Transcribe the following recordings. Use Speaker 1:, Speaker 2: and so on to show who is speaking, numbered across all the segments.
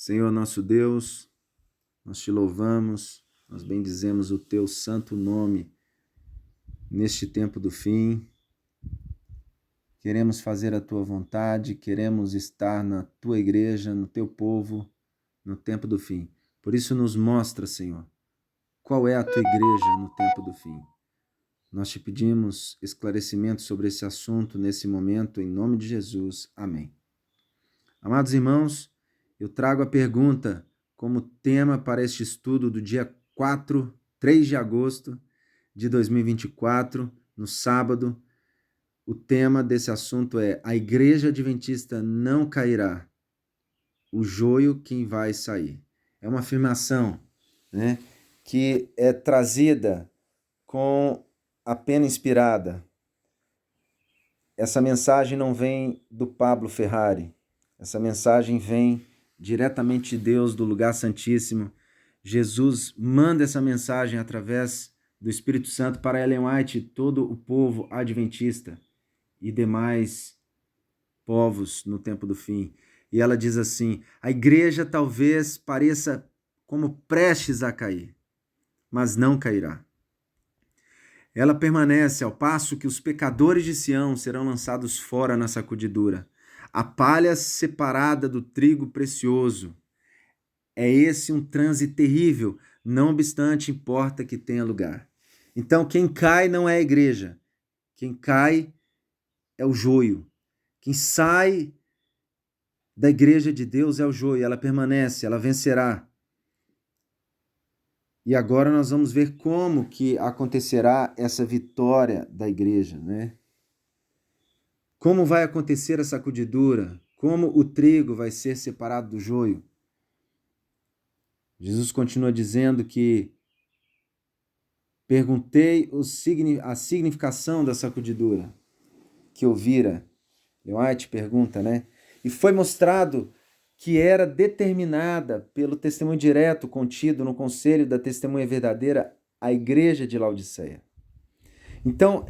Speaker 1: Senhor nosso Deus, nós te louvamos, nós bendizemos o teu santo nome neste tempo do fim. Queremos fazer a tua vontade, queremos estar na tua igreja, no teu povo, no tempo do fim. Por isso nos mostra, Senhor, qual é a tua igreja no tempo do fim. Nós te pedimos esclarecimento sobre esse assunto nesse momento, em nome de Jesus. Amém. Amados irmãos, eu trago a pergunta como tema para este estudo do dia 3 de agosto de 2024, no sábado. O tema desse assunto é: a Igreja Adventista não cairá, o joio quem vai sair. É uma afirmação, né, que é trazida com a pena inspirada. Essa mensagem não vem do Pablo Ferrari, essa mensagem vem diretamente de Deus, do lugar santíssimo. Jesus manda essa mensagem através do Espírito Santo para Ellen White e todo o povo adventista e demais povos no tempo do fim. E ela diz assim: a igreja talvez pareça como prestes a cair, mas não cairá. Ela permanece, ao passo que os pecadores de Sião serão lançados fora na sacudidura. A palha separada do trigo precioso. É esse um transe terrível, não obstante importa que tenha lugar. Então, quem cai não é a igreja. Quem cai é o joio. Quem sai da igreja de Deus é o joio. Ela permanece, ela vencerá. E agora nós vamos ver como que acontecerá essa vitória da igreja, né? Como vai acontecer a sacudidura? Como o trigo vai ser separado do joio? Jesus continua dizendo que perguntei a significação da sacudidura que ouvira. White pergunta, né? E foi mostrado que era determinada pelo testemunho direto contido no conselho da testemunha verdadeira, a igreja de Laodiceia. Então,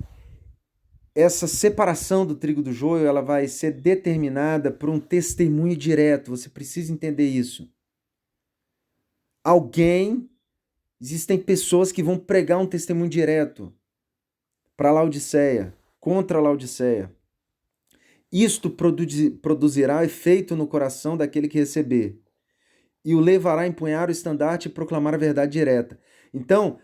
Speaker 1: essa separação do trigo do joio, ela vai ser determinada por um testemunho direto. Você precisa entender isso. Existem pessoas que vão pregar um testemunho direto para Laodiceia, contra Laodiceia. Isto produzirá efeito no coração daquele que receber e o levará a empunhar o estandarte e proclamar a verdade direta. Então,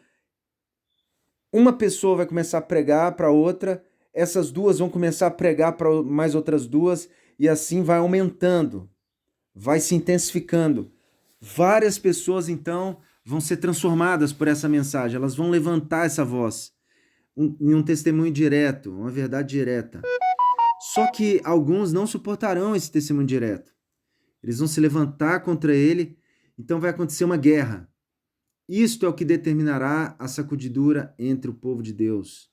Speaker 1: uma pessoa vai começar a pregar para outra, essas duas vão começar a pregar para mais outras duas, e assim vai aumentando, vai se intensificando. Várias pessoas, então, vão ser transformadas por essa mensagem, elas vão levantar essa voz em um testemunho direto, uma verdade direta. Só que alguns não suportarão esse testemunho direto. Eles vão se levantar contra ele, então vai acontecer uma guerra. Isto é o que determinará a sacudidura entre o povo de Deus.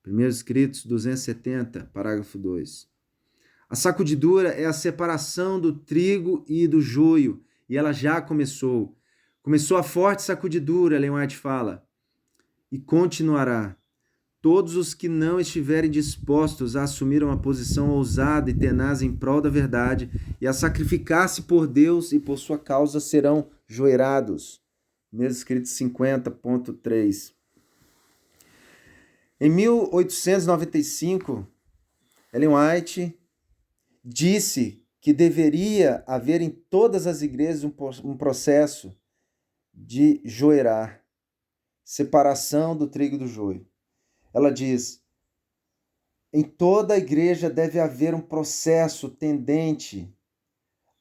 Speaker 1: 1 Escritos 270, parágrafo 2. A sacudidura é a separação do trigo e do joio, e ela já começou. Começou a forte sacudidura, Ellen White fala, e continuará. Todos os que não estiverem dispostos a assumir uma posição ousada e tenaz em prol da verdade e a sacrificar-se por Deus e por sua causa serão joeirados. Mesmo escrito 50.3. Em 1895, Ellen White disse que deveria haver em todas as igrejas um processo de joeirar, separação do trigo do joio. Ela diz: em toda a igreja deve haver um processo tendente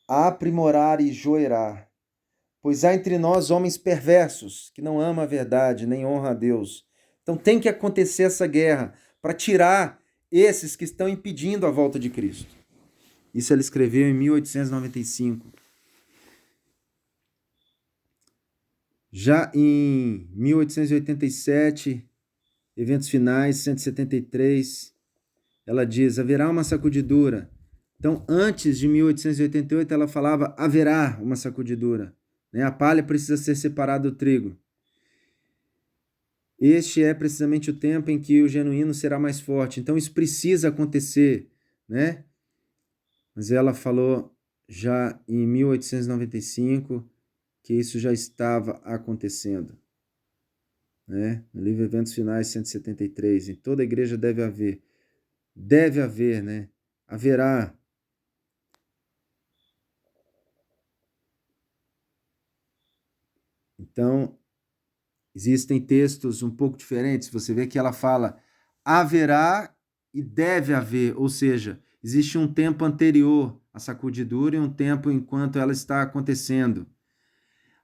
Speaker 1: a aprimorar e joeirar, pois há entre nós homens perversos que não amam a verdade nem honram a Deus. Então tem que acontecer essa guerra para tirar esses que estão impedindo a volta de Cristo. Isso ela escreveu em 1895. Já em 1887, Eventos Finais, 173, ela diz: haverá uma sacudidura. Então, antes de 1888, ela falava: haverá uma sacudidura. A palha precisa ser separada do trigo. Este é precisamente o tempo em que o genuíno será mais forte. Então, isso precisa acontecer, né? Mas ela falou já em 1895 que isso já estava acontecendo, né? No livro Eventos Finais 173, em toda a igreja deve haver, né? Haverá. Então, existem textos um pouco diferentes. Você vê que ela fala haverá e deve haver, ou seja, existe um tempo anterior à sacudidura e um tempo enquanto ela está acontecendo.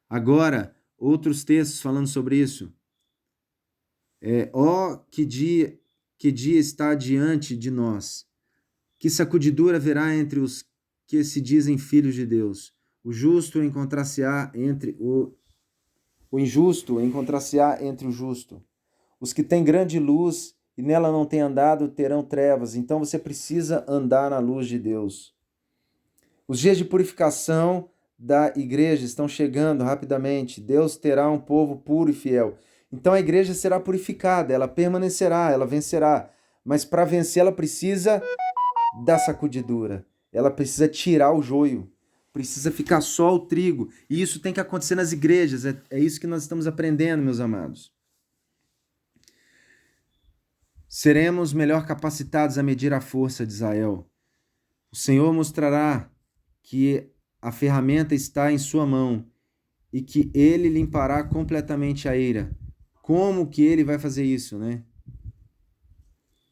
Speaker 1: Agora, outros textos falando sobre isso. Que dia está diante de nós? Que sacudidura haverá entre os que se dizem filhos de Deus? O justo encontrar-se-á entre o injusto encontrar-se-á entre o justo. Os que têm grande luz e nela não têm andado terão trevas. Então você precisa andar na luz de Deus. Os dias de purificação da igreja estão chegando rapidamente. Deus terá um povo puro e fiel. Então a igreja será purificada, ela permanecerá, ela vencerá. Mas para vencer ela precisa da sacudidura. Ela precisa tirar o joio. Precisa ficar só o trigo. E isso tem que acontecer nas igrejas. É isso que nós estamos aprendendo, meus amados. Seremos melhor capacitados a medir a força de Israel. O Senhor mostrará que a ferramenta está em sua mão e que ele limpará completamente a eira. Como que ele vai fazer isso, né?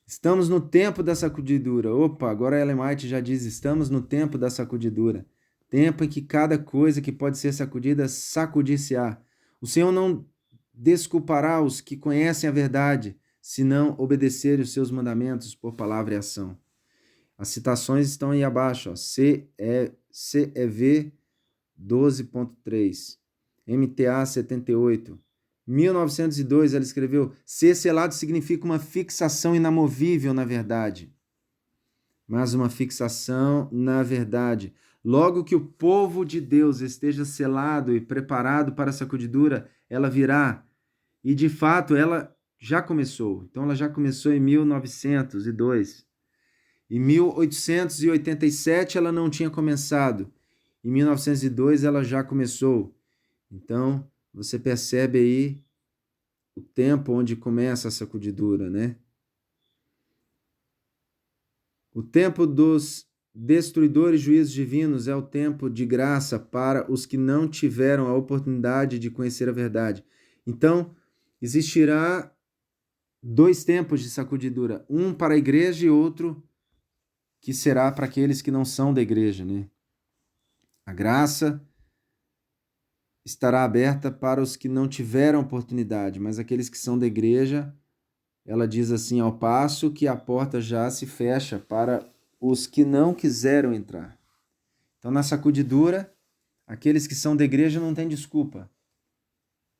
Speaker 1: Estamos no tempo da sacudidura. Opa, agora a Ellen White já diz, estamos no tempo da sacudidura. Tempo em que cada coisa que pode ser sacudida, sacudir-se-á. O Senhor não desculpará os que conhecem a verdade, se não obedecerem os seus mandamentos por palavra e ação. As citações estão aí abaixo, ó. CEV 12.3, MTA 78. 1902 ela escreveu: ser selado significa uma fixação inamovível na verdade. Mas uma fixação na verdade. Logo que o povo de Deus esteja selado e preparado para a sacudidura, ela virá. E de fato ela já começou. Então ela já começou em 1902. Em 1887 ela não tinha começado. Em 1902 ela já começou. Então você percebe aí o tempo onde começa a sacudidura, né? O tempo dos destruidores juízos divinos é o tempo de graça para os que não tiveram a oportunidade de conhecer a verdade. Então, existirá dois tempos de sacudidura, um para a igreja e outro que será para aqueles que não são da igreja, né? A graça estará aberta para os que não tiveram oportunidade, mas aqueles que são da igreja, ela diz assim, ao passo que a porta já se fecha para os que não quiseram entrar. Então, na sacudidura, aqueles que são da igreja não têm desculpa.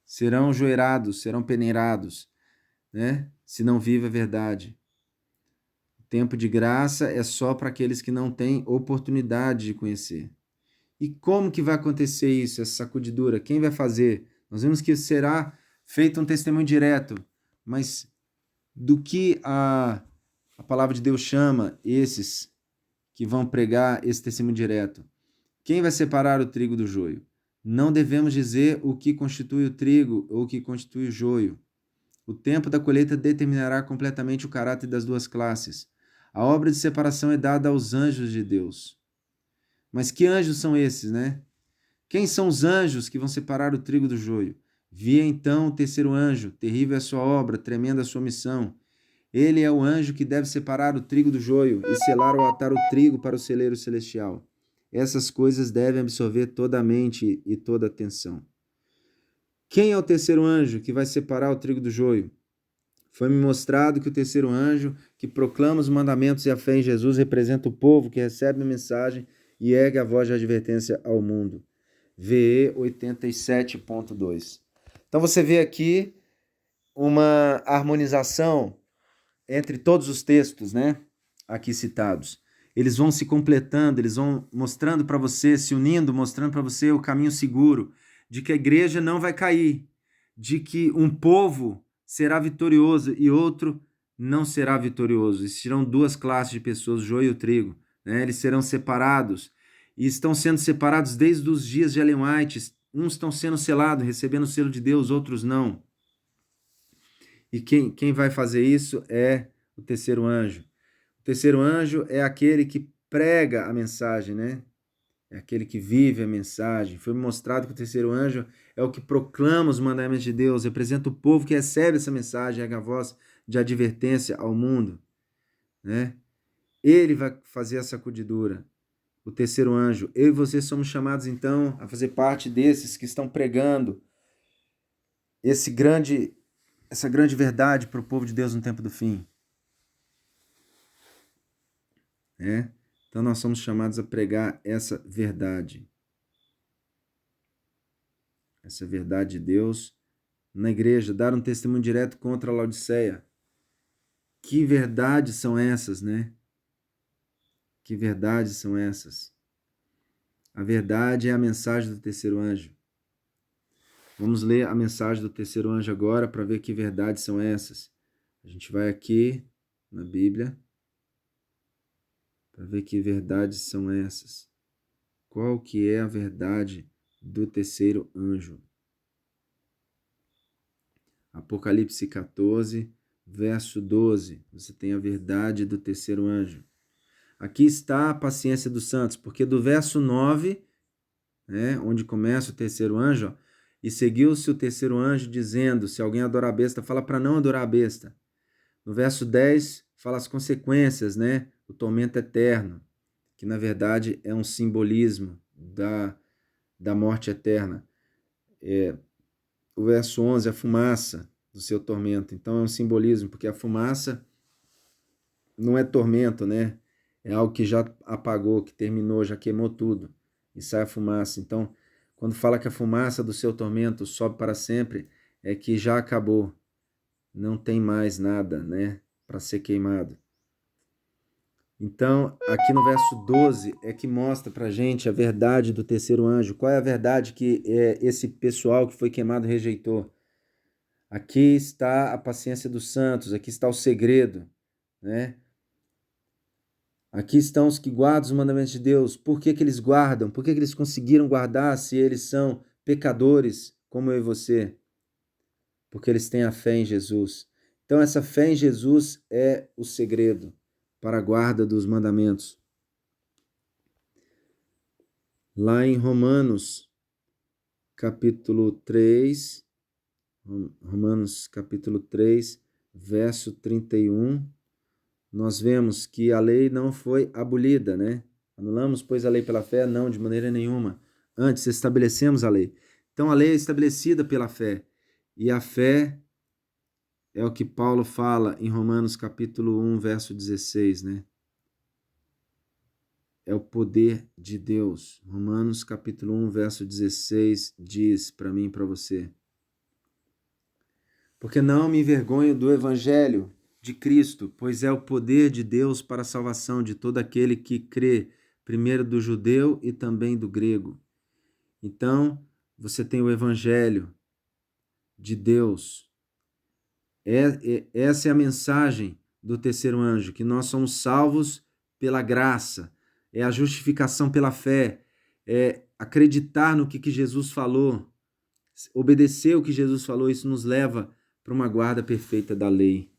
Speaker 1: Serão joeirados, serão peneirados, né? Se não vive a verdade. O tempo de graça é só para aqueles que não têm oportunidade de conhecer. E como que vai acontecer isso, essa sacudidura? Quem vai fazer? Nós vimos que será feito um testemunho direto, mas do que a palavra de Deus chama esses que vão pregar esse testemunho direto? Quem vai separar o trigo do joio? Não devemos dizer o que constitui o trigo ou o que constitui o joio. O tempo da colheita determinará completamente o caráter das duas classes. A obra de separação é dada aos anjos de Deus. Mas que anjos são esses, né? Quem são os anjos que vão separar o trigo do joio? Vi então o terceiro anjo, terrível é a sua obra, tremenda a sua missão. Ele é o anjo que deve separar o trigo do joio e selar ou atar o trigo para o celeiro celestial. Essas coisas devem absorver toda a mente e toda a atenção. Quem é o terceiro anjo que vai separar o trigo do joio? Foi-me mostrado que o terceiro anjo, que proclama os mandamentos e a fé em Jesus, representa o povo que recebe a mensagem e ergue a voz de advertência ao mundo. VE 87.2. Então você vê aqui uma harmonização entre todos os textos, né, aqui citados. Eles vão se completando, eles vão mostrando para você, se unindo, mostrando para você o caminho seguro de que a igreja não vai cair, de que um povo será vitorioso e outro não será vitorioso. Existirão duas classes de pessoas, o joio e o trigo, né? Eles serão separados. e estão sendo separados desde os dias de Ellen White. Uns estão sendo selados, recebendo o selo de Deus, outros não. E quem vai fazer isso é o terceiro anjo. O terceiro anjo é aquele que prega a mensagem, né? É aquele que vive a mensagem. Foi mostrado que o terceiro anjo é o que proclama os mandamentos de Deus, representa o povo que recebe essa mensagem, é a voz de advertência ao mundo, né? Ele vai fazer a sacudidura, o terceiro anjo. Eu e você somos chamados, então, a fazer parte desses que estão pregando essa grande verdade para o povo de Deus no tempo do fim. Né? Então, nós somos chamados a pregar essa verdade. Essa verdade de Deus na igreja, dar um testemunho direto contra a Laodiceia. Que verdades são essas, né? Que verdades são essas? A verdade é a mensagem do terceiro anjo. Vamos ler a mensagem do terceiro anjo agora para ver que verdades são essas. A gente vai aqui na Bíblia para ver que verdades são essas. Qual que é a verdade do terceiro anjo? Apocalipse 14, verso 12. Você tem a verdade do terceiro anjo. Aqui está a paciência dos santos, porque do verso 9, né, onde começa o terceiro anjo, ó, e seguiu-se o terceiro anjo dizendo, se alguém adorar a besta, fala para não adorar a besta. No verso 10, fala as consequências, né, o tormento eterno, que na verdade é um simbolismo da morte eterna. O verso 11, a fumaça do seu tormento. Então é um simbolismo, porque a fumaça não é tormento, né? É algo que já apagou, que terminou, já queimou tudo e sai a fumaça. Então, quando fala que a fumaça do seu tormento sobe para sempre, é que já acabou. Não tem mais nada, né, para ser queimado. Então, aqui no verso 12 é que mostra pra gente a verdade do terceiro anjo. Qual é a verdade que esse pessoal que foi queimado rejeitou? Aqui está a paciência dos santos, aqui está o segredo, né? Aqui estão os que guardam os mandamentos de Deus. Por que que eles guardam? Por que que eles conseguiram guardar se eles são pecadores, como eu e você? Porque eles têm a fé em Jesus. Então, essa fé em Jesus é o segredo para a guarda dos mandamentos. Lá em Romanos, capítulo 3, verso 31, nós vemos que a lei não foi abolida, né? Anulamos, pois, a lei pela fé? Não, de maneira nenhuma. Antes, estabelecemos a lei. Então, a lei é estabelecida pela fé. E a fé é o que Paulo fala em Romanos capítulo 1, verso 16, né? É o poder de Deus. Romanos capítulo 1, verso 16 diz para mim e para você: porque não me envergonho do evangelho de Cristo, pois é o poder de Deus para a salvação de todo aquele que crê, primeiro do judeu e também do grego. Então, você tem o evangelho de Deus. Essa é a mensagem do terceiro anjo, que nós somos salvos pela graça, é a justificação pela fé, é acreditar no que Jesus falou, obedecer o que Jesus falou, isso nos leva para uma guarda perfeita da lei.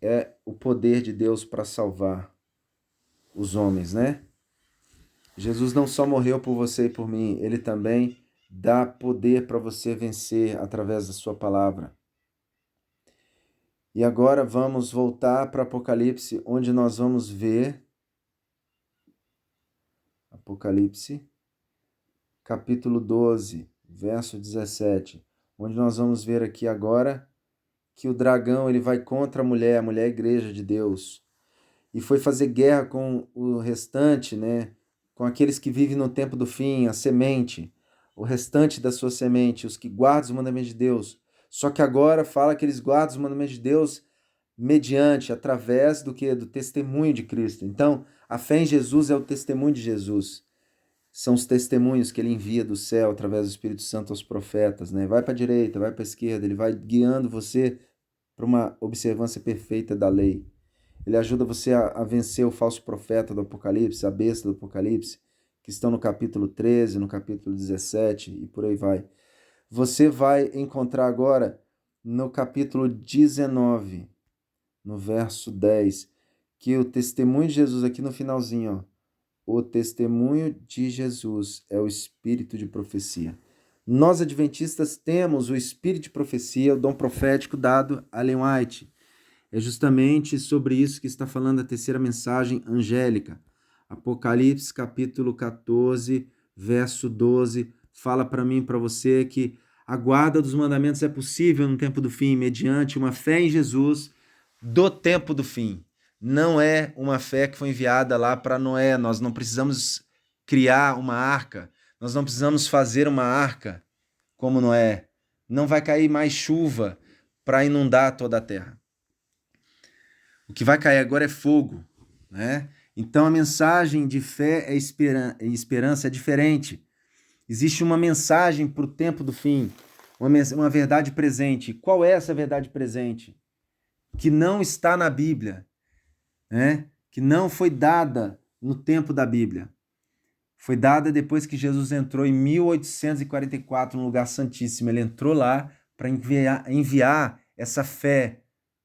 Speaker 1: É o poder de Deus para salvar os homens, né? Jesus não só morreu por você e por mim, ele também dá poder para você vencer através da sua palavra. E agora vamos voltar para Apocalipse, onde nós vamos ver Apocalipse, capítulo 12, verso 17, onde nós vamos ver aqui agora que o dragão ele vai contra a mulher é a igreja de Deus, e foi fazer guerra com o restante, né? Com aqueles que vivem no tempo do fim, a semente, o restante da sua semente, os que guardam os mandamentos de Deus. Só que agora fala que eles guardam os mandamentos de Deus mediante, através do que? Do testemunho de Cristo. Então, a fé em Jesus é o testemunho de Jesus. São os testemunhos que ele envia do céu através do Espírito Santo aos profetas, né? Vai para a direita, vai para a esquerda, ele vai guiando você para uma observância perfeita da lei. Ele ajuda você a vencer o falso profeta do Apocalipse, a besta do Apocalipse, que estão no capítulo 13, no capítulo 17 e por aí vai. Você vai encontrar agora no capítulo 19, no verso 10, que o testemunho de Jesus aqui no finalzinho, ó, o testemunho de Jesus é o espírito de profecia. Nós adventistas temos o espírito de profecia, o dom profético dado a Ellen White. É justamente sobre isso que está falando a terceira mensagem angélica. Apocalipse capítulo 14, verso 12, fala para mim e para você que a guarda dos mandamentos é possível no tempo do fim, mediante uma fé em Jesus do tempo do fim. Não é uma fé que foi enviada lá para Noé. Nós não precisamos criar uma arca. Nós não precisamos fazer uma arca como Noé. Não vai cair mais chuva para inundar toda a terra. O que vai cair agora é fogo, né? Então a mensagem de fé e esperança é diferente. Existe uma mensagem para o tempo do fim, uma verdade presente. Qual é essa verdade presente? Que não está na Bíblia, né? Que não foi dada no tempo da Bíblia. Foi dada depois que Jesus entrou em 1844 no lugar santíssimo. Ele entrou lá para enviar essa fé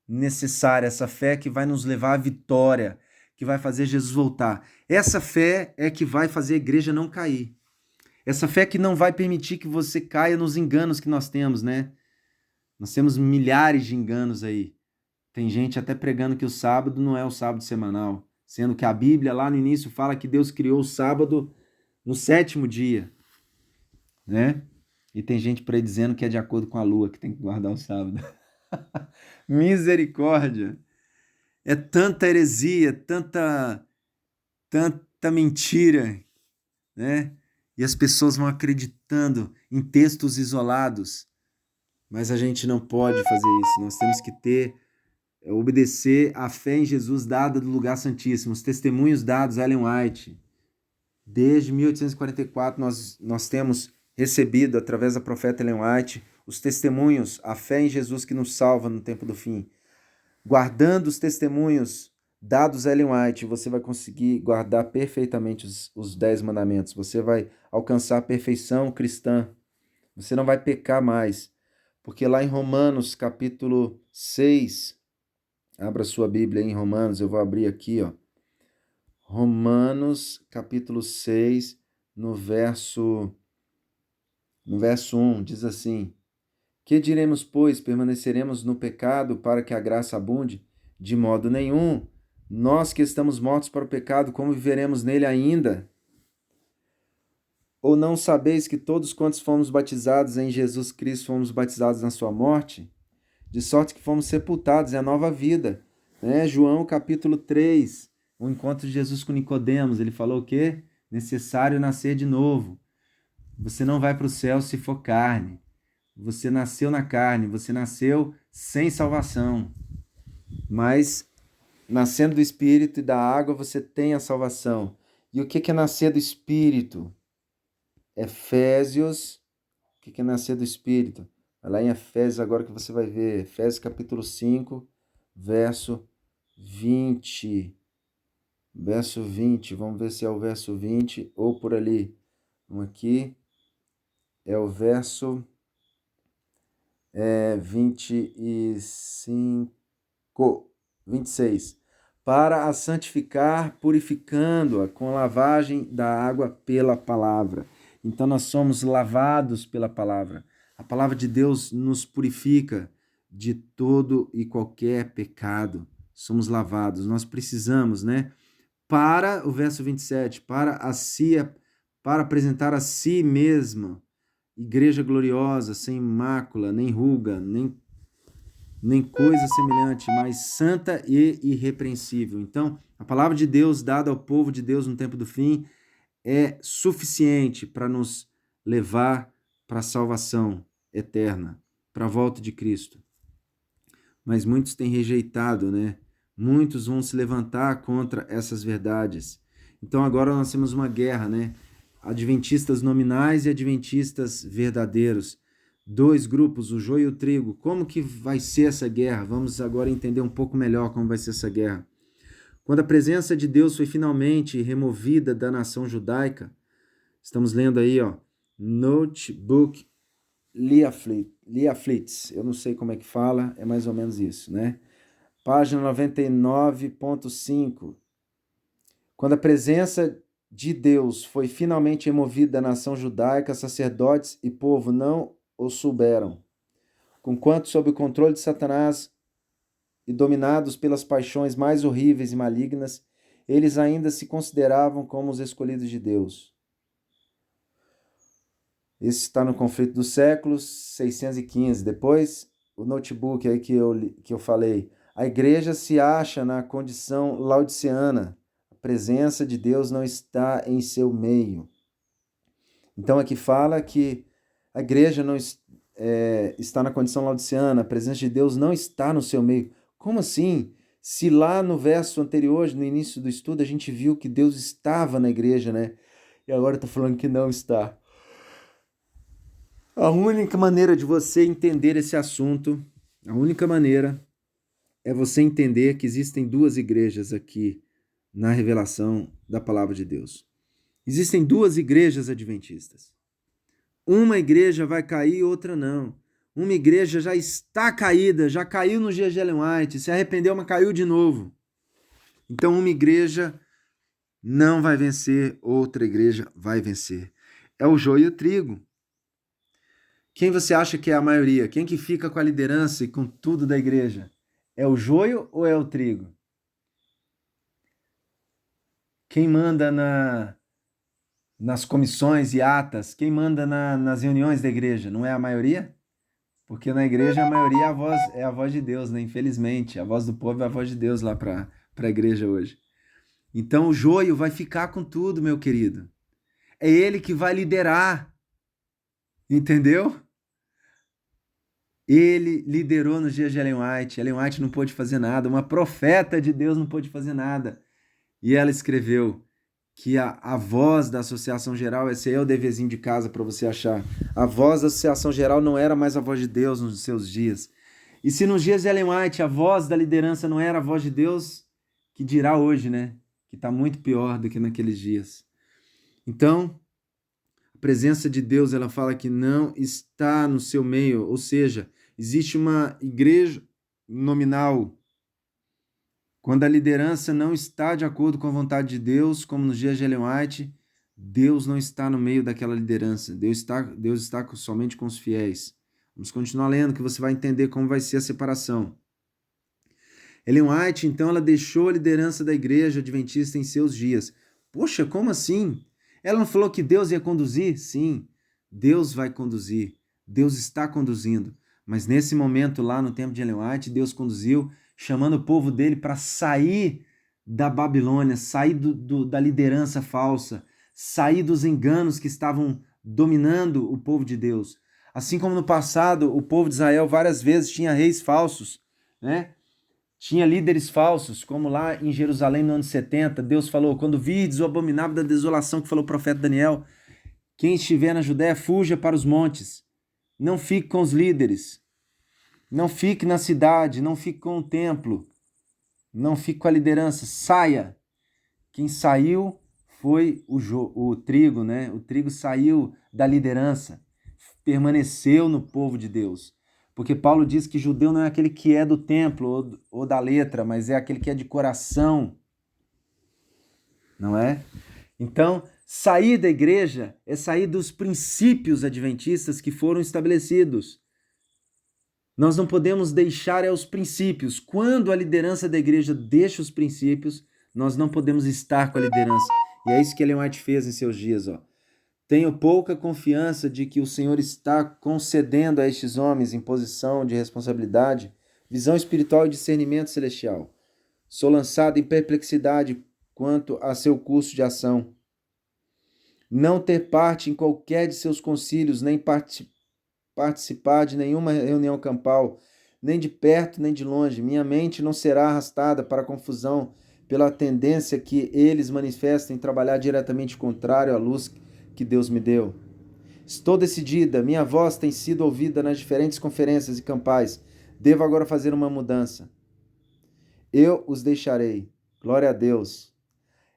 Speaker 1: necessária, essa fé que vai nos levar à vitória, que vai fazer Jesus voltar. Essa fé é que vai fazer a igreja não cair. Essa fé que não vai permitir que você caia nos enganos que nós temos, né? Nós temos milhares de enganos aí. Tem gente até pregando que o sábado não é o sábado semanal, sendo que a Bíblia lá no início fala que Deus criou o sábado no 7º dia, né? E tem gente por aí dizendo que é de acordo com a lua, que tem que guardar o sábado. Misericórdia! É tanta heresia, tanta mentira, né? E as pessoas vão acreditando em textos isolados. Mas a gente não pode fazer isso. Nós temos que obedecer à fé em Jesus dada do lugar santíssimo, os testemunhos dados a Ellen White. Desde 1844 nós temos recebido, através da profeta Ellen White, os testemunhos, a fé em Jesus que nos salva no tempo do fim. Guardando os testemunhos dados a Ellen White, você vai conseguir guardar perfeitamente os 10 mandamentos. Você vai alcançar a perfeição cristã. Você não vai pecar mais. Porque lá em Romanos, capítulo 6, abra sua Bíblia aí em Romanos, eu vou abrir aqui, ó. Romanos, capítulo 6, no verso 1, diz assim: Que diremos, pois? Permaneceremos no pecado para que a graça abunde? De modo nenhum. Nós que estamos mortos para o pecado, como viveremos nele ainda? Ou não sabeis que todos quantos fomos batizados em Jesus Cristo fomos batizados na sua morte? De sorte que fomos sepultados em a nova vida. João capítulo 3, o encontro de Jesus com Nicodemos, ele falou o quê? Necessário nascer de novo. Você não vai para o céu se for carne. Você nasceu na carne, você nasceu sem salvação. Mas, nascendo do Espírito e da água, você tem a salvação. E o que é nascer do Espírito? Efésios, o que é nascer do Espírito? Vai lá em Efésios agora que você vai ver. Efésios capítulo 5, verso 20. Verso 20, vamos ver se é o verso 20 ou por ali. Vamos aqui. É o verso 26. Para a santificar, purificando-a com a lavagem da água pela palavra. Então nós somos lavados pela palavra. A palavra de Deus nos purifica de todo e qualquer pecado. Somos lavados. Nós precisamos, né? Para o verso 27, para apresentar a si mesma igreja gloriosa, sem mácula, nem ruga, nem coisa semelhante, mas santa e irrepreensível. Então, a palavra de Deus dada ao povo de Deus no tempo do fim é suficiente para nos levar para a salvação eterna, para a volta de Cristo. Mas muitos têm rejeitado, né? Muitos vão se levantar contra essas verdades. Então agora nós temos uma guerra, né? Adventistas nominais e adventistas verdadeiros. 2 grupos, o joio e o trigo. Como que vai ser essa guerra? Vamos agora entender um pouco melhor como vai ser essa guerra. Quando a presença de Deus foi finalmente removida da nação judaica, Estamos lendo aí, ó, Notebook Leaflets. Eu não sei como é que fala, é mais ou menos isso, né? Página 99.5. Quando a presença de Deus foi finalmente removida da nação judaica, sacerdotes e povo não o souberam. Conquanto sob o controle de Satanás e dominados pelas paixões mais horríveis e malignas, eles ainda se consideravam como os escolhidos de Deus. Esse está no Conflito dos Séculos, 615. Depois, o notebook aí que eu falei. A igreja se acha na condição laodiceana. A presença de Deus não está em seu meio. Então, aqui fala que a igreja não está na condição laodiceana, a presença de Deus não está no seu meio. Como assim? Se lá no verso anterior, no início do estudo, a gente viu que Deus estava na igreja, né? E agora está falando que não está. A única maneira de você entender esse assunto, a única maneira é você entender que existem duas igrejas aqui na revelação da palavra de Deus. Existem duas igrejas adventistas. Uma igreja vai cair, outra não. Uma igreja já está caída, já caiu no dia de Ellen White, se arrependeu, mas caiu de novo. Então uma igreja não vai vencer, outra igreja vai vencer. É o joio e o trigo. Quem você acha que é a maioria? Quem que fica com a liderança e com tudo da igreja? É o joio ou é o trigo? Quem manda nas comissões e atas? Quem manda nas reuniões da igreja? Não é a maioria? Porque na igreja a maioria é a voz de Deus, né? Infelizmente, a voz do povo é a voz de Deus lá para a igreja hoje. Então o joio vai ficar com tudo, meu querido. É ele que vai liderar. Entendeu? Ele liderou nos dias de Ellen White. Ellen White não pôde fazer nada. Uma profeta de Deus não pôde fazer nada. E ela escreveu que a voz da Associação Geral, esse é o deverzinho de casa para você achar. A voz da Associação Geral não era mais a voz de Deus nos seus dias. E se nos dias de Ellen White a voz da liderança não era a voz de Deus, que dirá hoje, né? Que está muito pior do que naqueles dias. Então, a presença de Deus, ela fala que não está no seu meio, ou seja, existe uma igreja nominal. Quando a liderança não está de acordo com a vontade de Deus, como nos dias de Ellen White, Deus não está no meio daquela liderança. Deus está somente com os fiéis. Vamos continuar lendo que você vai entender como vai ser a separação. Ellen White, então, ela deixou a liderança da igreja adventista em seus dias. Poxa, como assim? Ela não falou que Deus ia conduzir? Sim, Deus vai conduzir. Deus está conduzindo. Mas nesse momento lá no tempo de Ellen White, Deus conduziu, chamando o povo dele para sair da Babilônia, sair da liderança falsa, sair dos enganos que estavam dominando o povo de Deus. Assim como no passado, o povo de Israel várias vezes tinha reis falsos, né? Tinha líderes falsos, como lá em Jerusalém no ano 70, Deus falou, quando virdes o abominável da desolação que falou o profeta Daniel, quem estiver na Judéia, fuja para os montes, não fique com os líderes, não fique na cidade, não fique com o templo, não fique com a liderança, saia. Quem saiu foi o trigo, né? O trigo saiu da liderança, permaneceu no povo de Deus. Porque Paulo diz que judeu não é aquele que é do templo ou da letra, mas é aquele que é de coração. Não é? Então, sair da igreja é sair dos princípios adventistas que foram estabelecidos. Nós não podemos deixar os princípios. Quando a liderança da igreja deixa os princípios, nós não podemos estar com a liderança. E é isso que Ellen White fez em seus dias, ó. Tenho pouca confiança de que o Senhor está concedendo a estes homens em posição de responsabilidade, visão espiritual e discernimento celestial. Sou lançado em perplexidade quanto a seu curso de ação. Não ter parte em qualquer de seus concílios, nem participar de nenhuma reunião campal, nem de perto nem de longe. Minha mente não será arrastada para a confusão pela tendência que eles manifestam em trabalhar diretamente contrário à luz que Deus me deu. Estou decidida, minha voz tem sido ouvida nas diferentes conferências e campais. Devo agora fazer uma mudança. Eu os deixarei. Glória a Deus.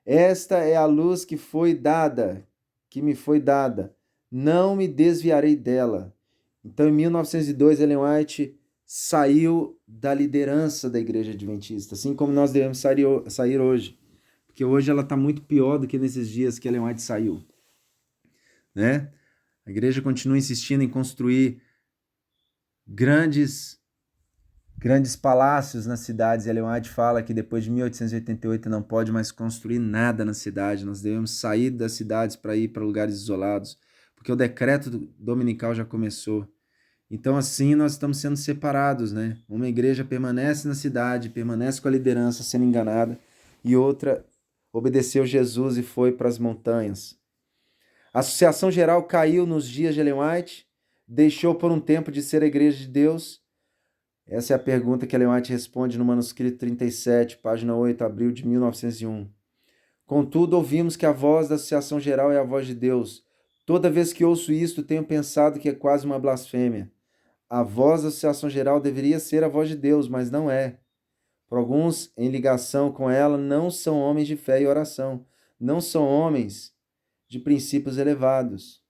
Speaker 1: Esta é a luz que foi dada, que me foi dada, não me desviarei dela. Então, em 1902, Ellen White saiu da liderança da Igreja Adventista, assim como nós devemos sair hoje, porque hoje ela está muito pior do que nesses dias que Ellen White saiu, né? A igreja continua insistindo em construir grandes palácios nas cidades. Ellen White fala que depois de 1888 não pode mais construir nada na cidade. Nós devemos sair das cidades para ir para lugares isolados, porque o decreto dominical já começou. Então, assim, nós estamos sendo separados, né? Uma igreja permanece na cidade, permanece com a liderança sendo enganada, e outra obedeceu Jesus e foi para as montanhas. A Associação Geral caiu nos dias de Ellen White, deixou por um tempo de ser a Igreja de Deus. Essa é a pergunta que Ellen White responde no manuscrito 37, página 8, abril de 1901. Contudo, ouvimos que a voz da Associação Geral é a voz de Deus. Toda vez que ouço isto, tenho pensado que é quase uma blasfêmia. A voz da Associação Geral deveria ser a voz de Deus, mas não é. Por alguns, em ligação com ela, não são homens de fé e oração. Não são homens de princípios elevados.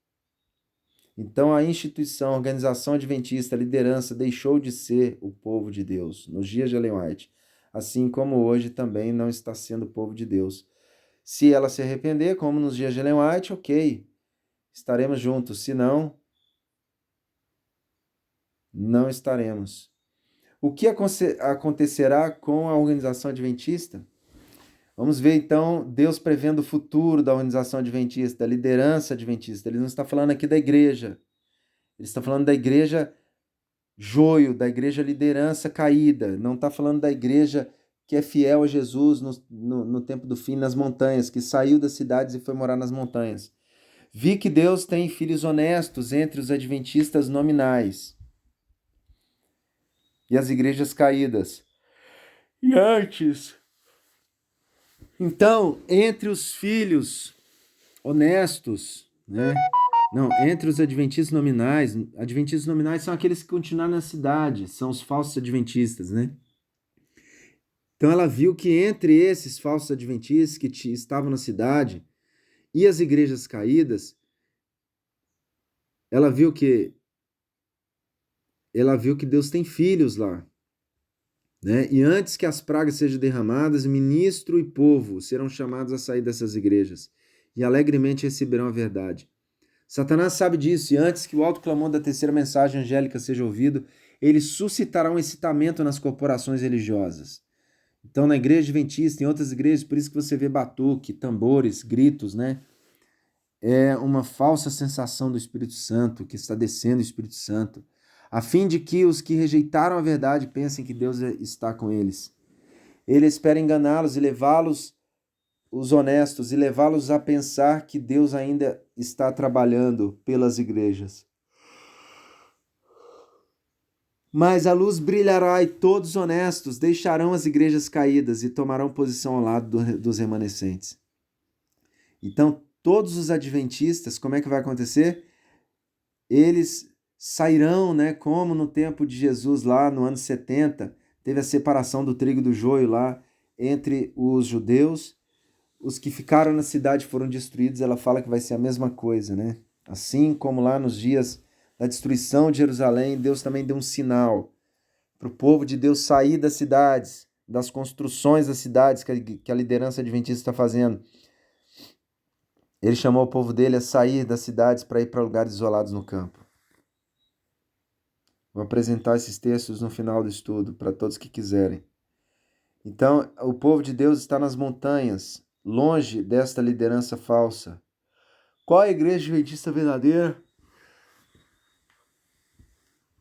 Speaker 1: Então, a instituição, a organização adventista, a liderança, deixou de ser o povo de Deus nos dias de Ellen White, assim como hoje também não está sendo o povo de Deus. Se ela se arrepender, como nos dias de Ellen White, ok, estaremos juntos. Se não, não estaremos. O que acontecerá com a organização adventista? Vamos ver então Deus prevendo o futuro da organização adventista, da liderança adventista. Ele não está falando aqui da igreja. Ele está falando da igreja joio, da igreja liderança caída. Não está falando da igreja que é fiel a Jesus no tempo do fim, nas montanhas, que saiu das cidades e foi morar nas montanhas. Vi que Deus tem filhos honestos entre os adventistas nominais e as igrejas caídas. E antes. Então, entre os filhos honestos, né? Não, entre os adventistas nominais são aqueles que continuaram na cidade, são os falsos adventistas, né? Então ela viu que entre esses falsos adventistas que estavam na cidade e as igrejas caídas, ela viu que Deus tem filhos lá, né? E antes que as pragas sejam derramadas, ministro e povo serão chamados a sair dessas igrejas e alegremente receberão a verdade. Satanás sabe disso, e antes que o alto clamor da terceira mensagem angélica seja ouvido, ele suscitará um excitamento nas corporações religiosas. Então, na igreja adventista, em outras igrejas, por isso que você vê batuque, tambores, gritos, né? É uma falsa sensação do Espírito Santo, que está descendo o Espírito Santo, a fim de que os que rejeitaram a verdade pensem que Deus está com eles. Ele espera enganá-los e levá-los, os honestos, e levá-los a pensar que Deus ainda está trabalhando pelas igrejas. Mas a luz brilhará e todos os honestos deixarão as igrejas caídas e tomarão posição ao lado dos remanescentes. Então, todos os adventistas, como é que vai acontecer? Eles sairão, né, como no tempo de Jesus lá no ano 70, teve a separação do trigo e do joio lá entre os judeus. Os que ficaram na cidade foram destruídos. Ela fala que vai ser a mesma coisa, né? Assim como lá nos dias da destruição de Jerusalém, Deus também deu um sinal para o povo de Deus sair das cidades, das construções das cidades que a liderança adventista está fazendo. Ele chamou o povo dele a sair das cidades para ir para lugares isolados no campo. Vou apresentar esses textos no final do estudo para todos que quiserem. Então, o povo de Deus está nas montanhas, longe desta liderança falsa. Qual é a igreja adventista verdadeira?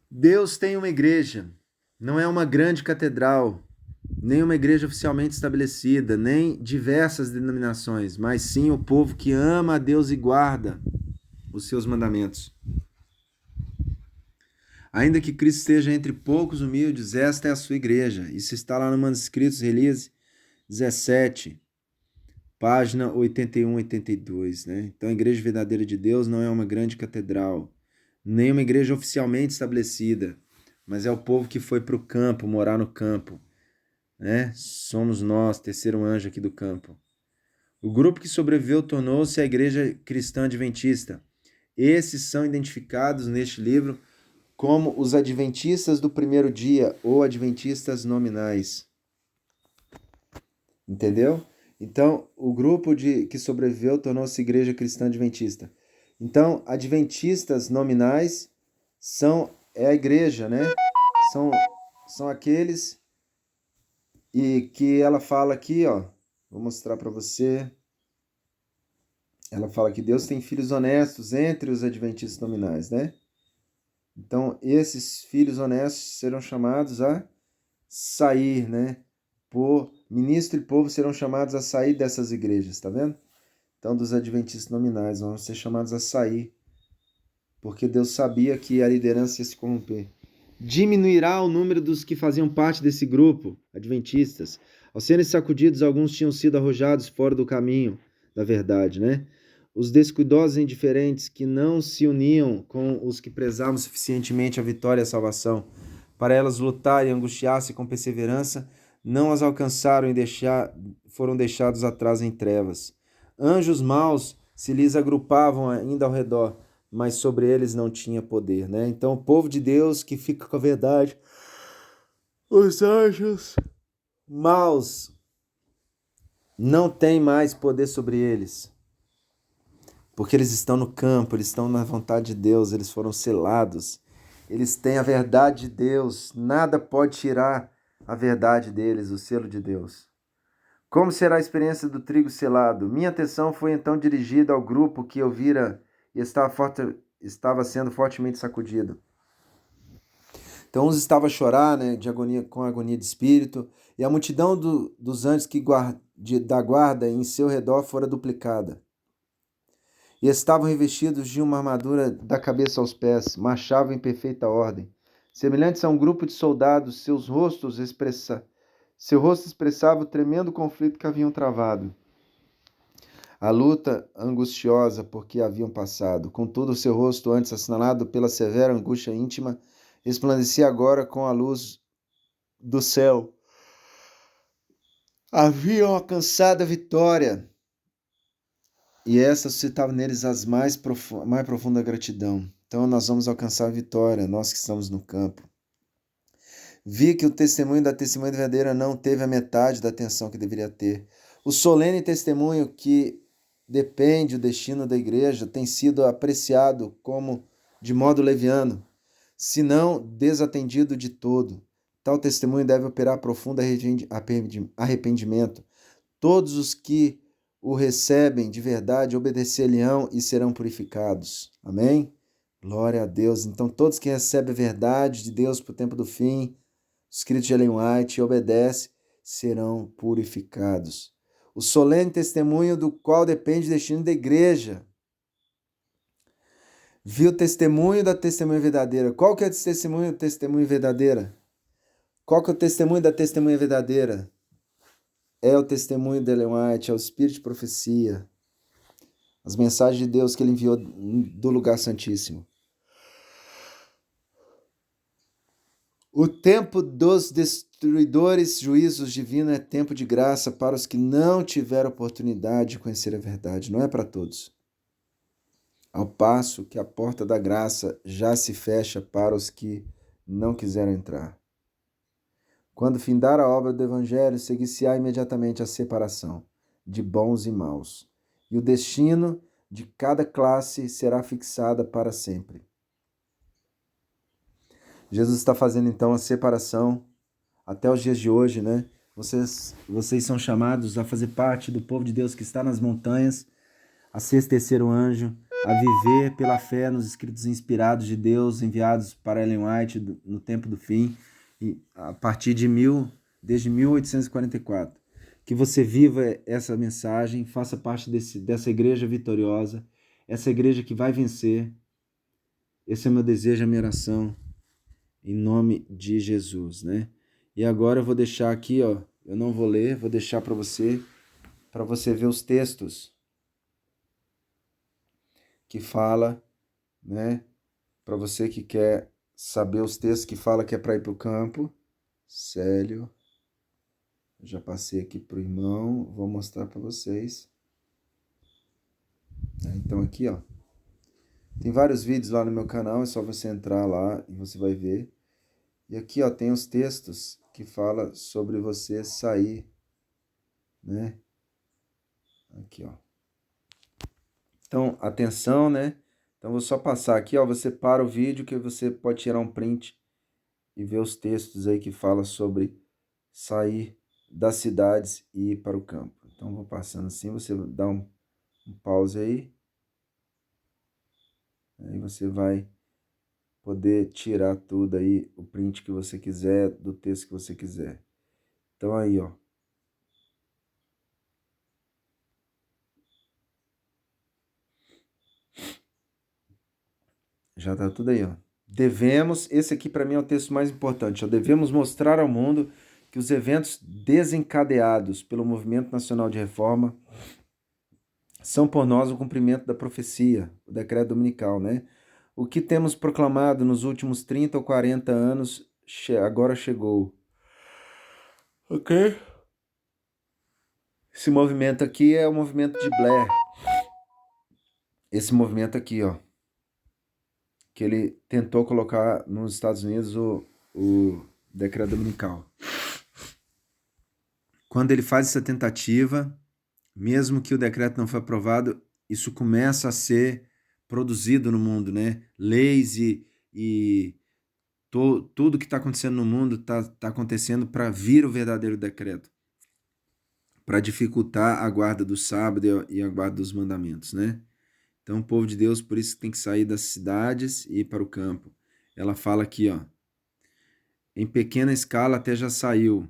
Speaker 1: Deus tem uma igreja, não é uma grande catedral, nem uma igreja oficialmente estabelecida, nem diversas denominações, mas sim o povo que ama a Deus e guarda os seus mandamentos. Ainda que Cristo esteja entre poucos humildes, esta é a sua igreja. Isso está lá no Manuscritos Release 17, página 81 e 82. Né? Então, a igreja verdadeira de Deus não é uma grande catedral, nem uma igreja oficialmente estabelecida, mas é o povo que foi para o campo, morar no campo. Né? Somos nós, terceiro anjo aqui do campo. O grupo que sobreviveu tornou-se a Igreja Cristã Adventista. Esses são identificados neste livro como os adventistas do primeiro dia ou adventistas nominais. Entendeu? Então, o grupo que sobreviveu tornou-se Igreja Cristã Adventista. Então, adventistas nominais é a igreja, né? São aqueles e que ela fala aqui, ó. Vou mostrar para você. Ela fala que Deus tem filhos honestos entre os adventistas nominais, né? Então, esses filhos honestos serão chamados a sair, né? Ministro e povo serão chamados a sair dessas igrejas, tá vendo? Então, dos adventistas nominais vão ser chamados a sair, porque Deus sabia que a liderança ia se corromper. Diminuirá o número dos que faziam parte desse grupo, adventistas. Ao serem sacudidos, alguns tinham sido arrojados fora do caminho da verdade, né? Os descuidosos e indiferentes que não se uniam com os que prezavam suficientemente a vitória e a salvação, para elas lutar e angustiar-se com perseverança, não as alcançaram e foram deixados atrás em trevas. Anjos maus se lhes agrupavam ainda ao redor, mas sobre eles não tinha poder, né? Então, o povo de Deus que fica com a verdade, os anjos maus não têm mais poder sobre eles, porque eles estão no campo, eles estão na vontade de Deus, eles foram selados, eles têm a verdade de Deus, nada pode tirar a verdade deles, o selo de Deus. Como será a experiência do trigo selado? Minha atenção foi então dirigida ao grupo que eu vira e estava sendo fortemente sacudido. Então uns estavam a chorar, né, com agonia de espírito, e a multidão dos anjos da guarda em seu redor fora duplicada. E estavam revestidos de uma armadura da cabeça aos pés, marchavam em perfeita ordem. Semelhantes a um grupo de soldados, seu rosto expressava o tremendo conflito que haviam travado. A luta angustiosa por que haviam passado. Contudo, o seu rosto, antes assinalado pela severa angústia íntima, resplandecia agora com a luz do céu. Haviam alcançado a vitória, e essa suscitava neles a mais profunda gratidão. Então nós vamos alcançar a vitória, nós que estamos no campo. Vi que o testemunho da testemunha verdadeira não teve a metade da atenção que deveria ter. O solene testemunho que depende do destino da igreja tem sido apreciado como de modo leviano, se não desatendido de todo. Tal testemunho deve operar profundo arrependimento. Todos os que o recebem de verdade obedecer-lhe-ão e serão purificados. Amém? Glória a Deus. Então, todos que recebem a verdade de Deus para o tempo do fim, escrito de Ellen White, obedece, serão purificados. O solene testemunho do qual depende o destino da igreja. Viu o testemunho da testemunha verdadeira. Qual que é o testemunho da testemunha verdadeira? Qual que é o testemunho da testemunha verdadeira? É o testemunho de Ellen White, é o espírito de profecia. As mensagens de Deus que ele enviou do lugar santíssimo. O tempo dos destruidores juízos divinos é tempo de graça para os que não tiveram oportunidade de conhecer a verdade. Não é para todos. Ao passo que a porta da graça já se fecha para os que não quiseram entrar. Quando findar a obra do Evangelho, seguir-se-á imediatamente a separação de bons e maus, e o destino de cada classe será fixada para sempre. Jesus está fazendo então a separação até os dias de hoje, né? Vocês são chamados a fazer parte do povo de Deus que está nas montanhas, a ser esse terceiro anjo, a viver pela fé nos escritos inspirados de Deus, enviados para Ellen White no tempo do fim, e a partir desde 1844. Que você viva essa mensagem, faça parte dessa igreja vitoriosa, essa igreja que vai vencer. Esse é o meu desejo, a minha oração, em nome de Jesus, né? E agora eu vou deixar aqui, ó, eu não vou ler, vou deixar para você ver os textos que fala, né? Para você que quer saber os textos que fala que é para ir para o campo. Célio, eu já passei aqui pro irmão, vou mostrar para vocês. Então aqui, ó, tem vários vídeos lá no meu canal, é só você entrar lá e você vai ver. E aqui, ó, tem os textos que fala sobre você sair, né? Aqui, ó. Então, atenção, né? Então, vou só passar aqui, ó, você para o vídeo que você pode tirar um print e ver os textos aí que fala sobre sair das cidades e ir para o campo. Então, vou passando assim, você dá um pause aí. Aí você vai poder tirar tudo aí, o print que você quiser, do texto que você quiser. Então aí, ó. Já tá tudo aí, ó. Esse aqui para mim é o texto mais importante, ó. Devemos mostrar ao mundo que os eventos desencadeados pelo Movimento Nacional de Reforma são por nós o cumprimento da profecia, o decreto dominical, né? O que temos proclamado nos últimos 30 ou 40 anos agora chegou. Ok? Esse movimento aqui é o movimento de Blair. Esse movimento aqui, ó, que ele tentou colocar nos Estados Unidos o decreto dominical. Quando ele faz essa tentativa, mesmo que o decreto não foi aprovado, isso começa a ser produzido no mundo, né? Leis e tudo que está acontecendo no mundo está acontecendo para vir o verdadeiro decreto, para dificultar a guarda do sábado e a guarda dos mandamentos, né? Então, o povo de Deus, por isso, tem que sair das cidades e ir para o campo. Ela fala aqui, ó, em pequena escala até já saiu.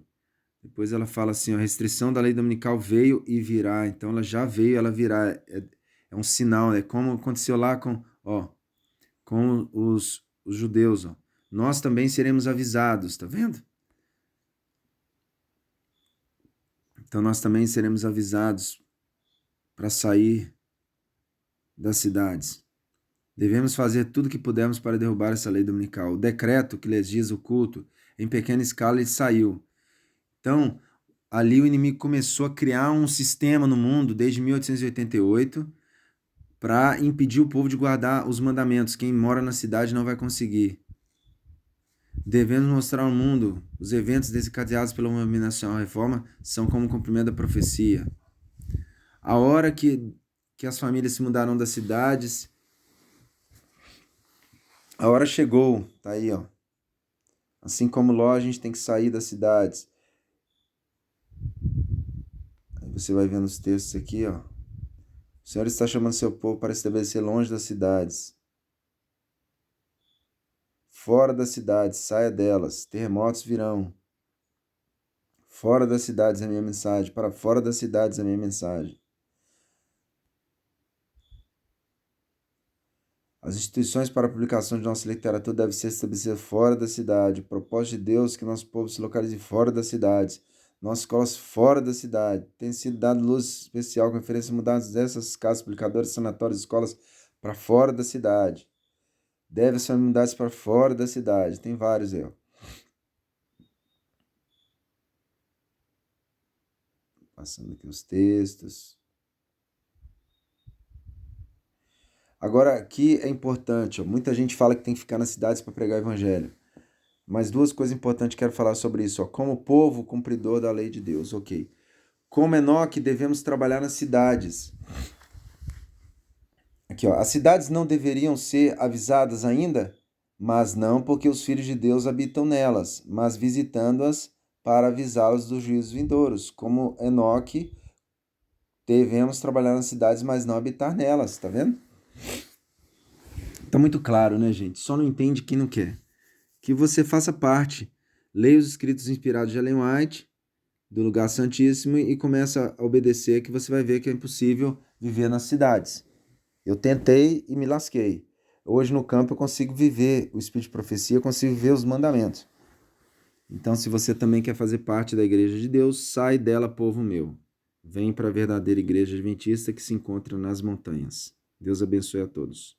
Speaker 1: Depois ela fala assim, ó, a restrição da lei dominical veio e virá. Então, ela já veio, ela virá. É um sinal, é como aconteceu lá com os judeus, ó. Nós também seremos avisados, tá vendo? Então, nós também seremos avisados para sair das cidades. Devemos fazer tudo o que pudermos para derrubar essa lei dominical. O decreto que legisla o culto, em pequena escala, ele saiu. Então, ali o inimigo começou a criar um sistema no mundo desde 1888 para impedir o povo de guardar os mandamentos. Quem mora na cidade não vai conseguir. Devemos mostrar ao mundo os eventos desencadeados pela Movimento Nacional Reforma são como o cumprimento da profecia. A hora que as famílias se mudaram das cidades, a hora chegou, tá aí, ó. Assim como Ló, a gente tem que sair das cidades. Aí você vai vendo os textos aqui, ó. O Senhor está chamando seu povo para estabelecer longe das cidades. Fora das cidades, saia delas. Terremotos virão. Fora das cidades é a minha mensagem. Para fora das cidades é a minha mensagem. As instituições para a publicação de nossa literatura devem ser estabelecidas fora da cidade. O propósito de Deus é que nosso povo se localize fora das cidades. Nossas escolas fora da cidade. Tem sido dado luz especial, conferências mudadas dessas casas publicadoras, sanatórios, escolas para fora da cidade. Devem ser mudadas para fora da cidade. Tem vários aí, ó. Passando aqui os textos. Agora, aqui é importante, ó, muita gente fala que tem que ficar nas cidades para pregar o evangelho. Mas duas coisas importantes que quero falar sobre isso. Ó. Como povo cumpridor da lei de Deus, ok. Como Enoque, devemos trabalhar nas cidades. Aqui, ó. As cidades não deveriam ser avisadas ainda? Mas não porque os filhos de Deus habitam nelas, mas visitando-as para avisá-los dos juízos vindouros. Como Enoque, devemos trabalhar nas cidades, mas não habitar nelas, tá vendo? Tá muito claro, né, gente? Só não entende quem não quer. Que você faça parte. Leia os escritos inspirados de Ellen White, do lugar santíssimo, e começa a obedecer, que você vai ver que é impossível viver nas cidades. Eu tentei e me lasquei. Hoje no campo eu consigo viver o espírito de profecia, eu consigo viver os mandamentos. Então, se você também quer fazer parte da igreja de Deus, sai dela, povo meu. Vem para a verdadeira igreja adventista que se encontra nas montanhas. Deus abençoe a todos.